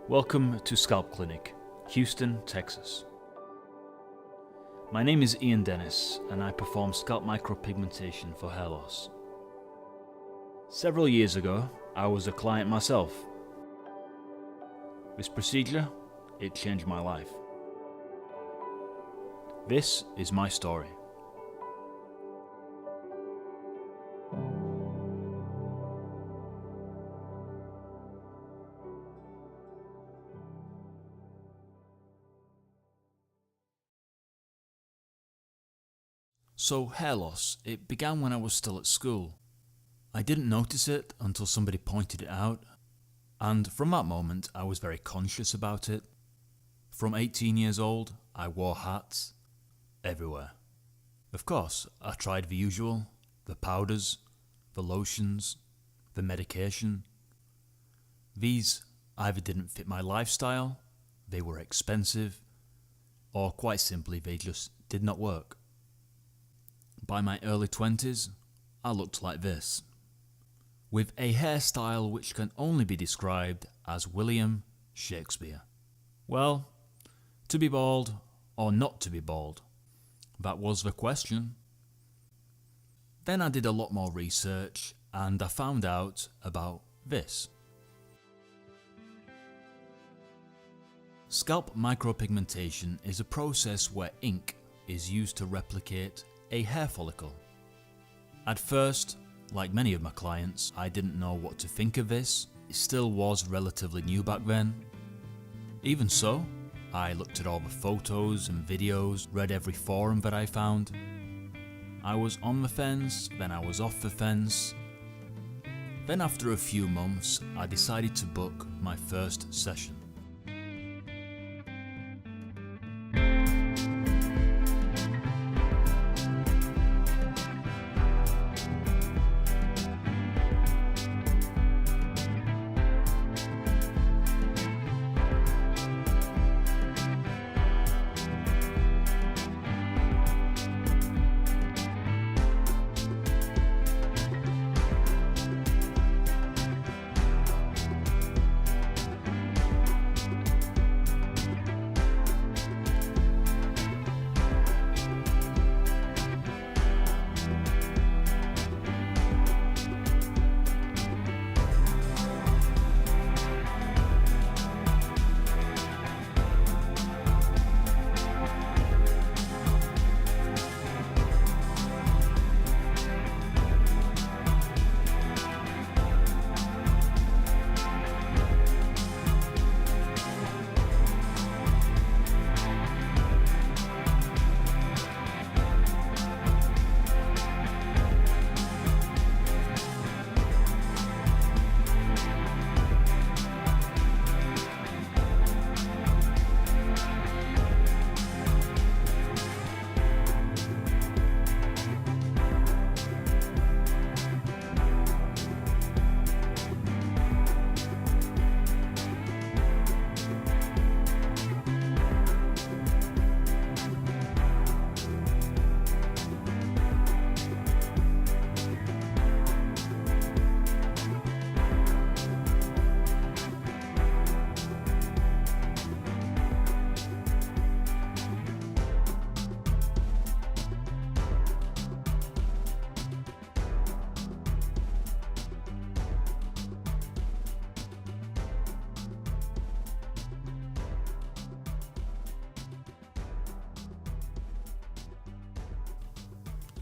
Welcome to Scalp Clinic, Houston, Texas. My name is Ian Dennis and I perform scalp micropigmentation for hair loss. Several years ago, I was a client myself. This procedure, it changed my life. This is my story. So hair loss, it began when I was still at school. I didn't notice it until somebody pointed it out, and from that moment I was very conscious about it. From 18 years old, I wore hats everywhere. Of course, I tried the usual, the powders, the lotions, the medication. These either didn't fit my lifestyle, they were expensive, or quite simply they just did not work. By my early 20s, I looked like this, with a hairstyle which can only be described as William Shakespeare. Well, to be bald or not to be bald? That was the question. Then I did a lot more research and I found out about this. Scalp micropigmentation is a process where ink is used to replicate a hair follicle. At first, like many of my clients, I didn't know what to think of this. It still was relatively new back then. Even so, I looked at all the photos and videos, read every forum that I found. I was on the fence, then I was off the fence. Then after a few months, I decided to book my first session.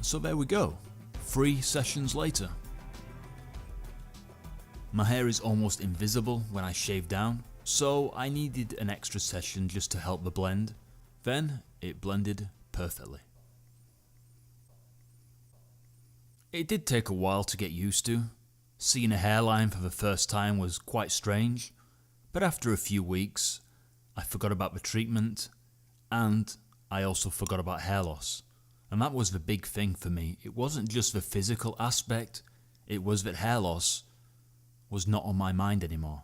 So there we go, 3 sessions later. My hair is almost invisible when I shave down, so I needed an extra session just to help the blend. Then it blended perfectly. It did take a while to get used to. Seeing a hairline for the first time was quite strange, but after a few weeks, I forgot about the treatment and I also forgot about hair loss. And that was the big thing for me. It wasn't just the physical aspect, it was that hair loss was not on my mind anymore.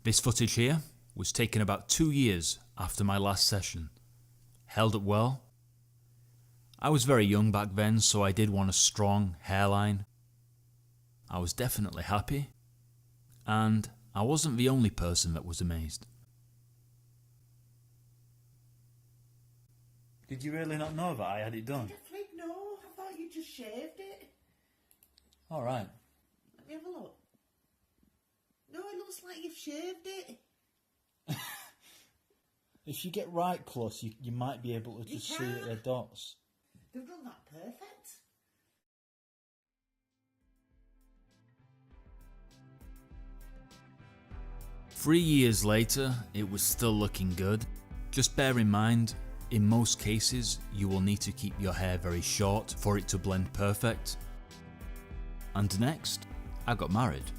This footage here was taken about 2 years after my last session. Held up well. I was very young back then, so I did want a strong hairline. I was definitely happy, and I wasn't the only person that was amazed. Did you really not know that I had it done? No, I thought you just shaved it. Alright. Let me have a look. No, it looks like you've shaved it. If you get right close, you might be able to just see the dots. They've done that perfect. Three years later, it was still looking good. Just bear in mind, in most cases, you will need to keep your hair very short for it to blend perfect. And next, I got married.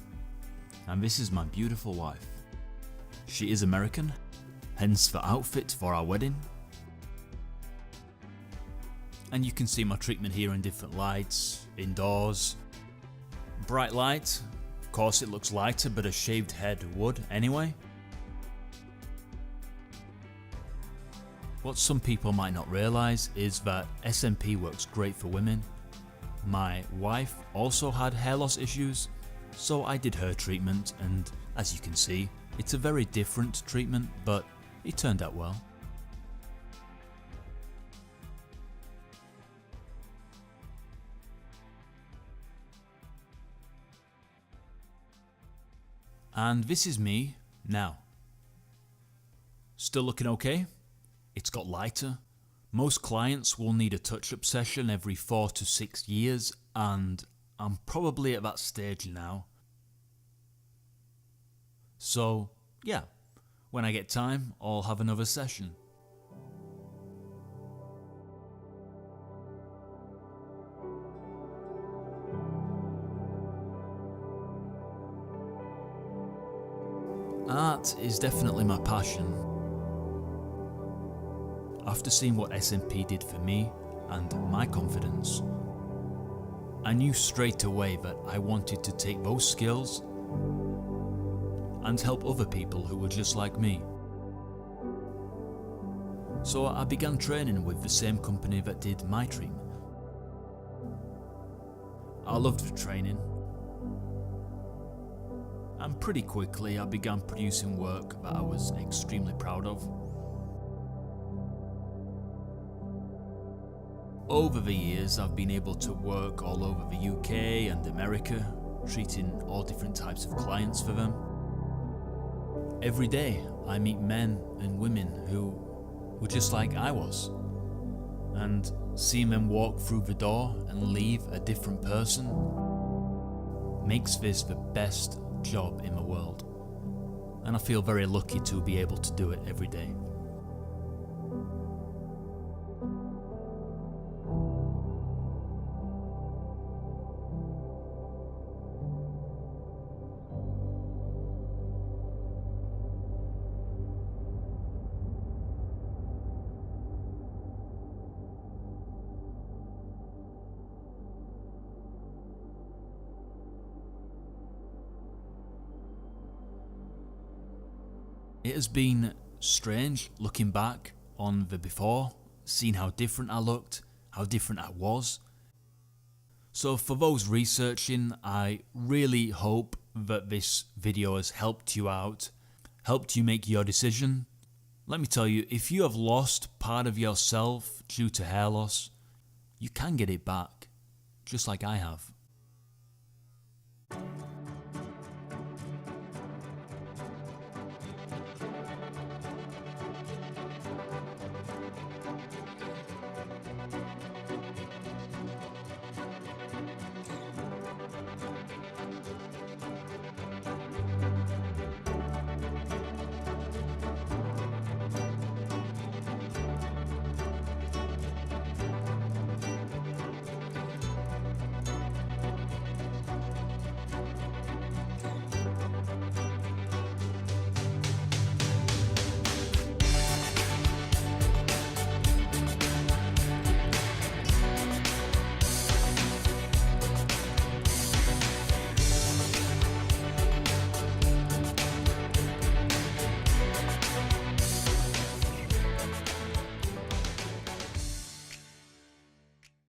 And this is my beautiful wife. She is American, hence the outfit for our wedding. And you can see my treatment here in different lights, indoors. Bright light, of course it looks lighter, but a shaved head would anyway. What some people might not realise is that SMP works great for women. My wife also had hair loss issues, so I did her treatment, and as you can see, it's a very different treatment, but it turned out well. And this is me now. Still looking okay? It's got lighter. Most clients will need a touch-up session every 4 to 6 years, and I'm probably at that stage now. So yeah, when I get time, I'll have another session. Art is definitely my passion. After seeing what SMP did for me and my confidence, I knew straight away that I wanted to take those skills and help other people who were just like me. So I began training with the same company that did my treatment. I loved the training, and pretty quickly I began producing work that I was extremely proud of. Over the years, I've been able to work all over the UK and America, treating all different types of clients for them. Every day, I meet men and women who were just like I was, and seeing them walk through the door and leave a different person makes this the best job in the world, and I feel very lucky to be able to do it every day. It has been strange looking back on the before, seeing how different I looked, how different I was. So for those researching, I really hope that this video has helped you out, helped you make your decision. Let me tell you, if you have lost part of yourself due to hair loss, you can get it back, just like I have.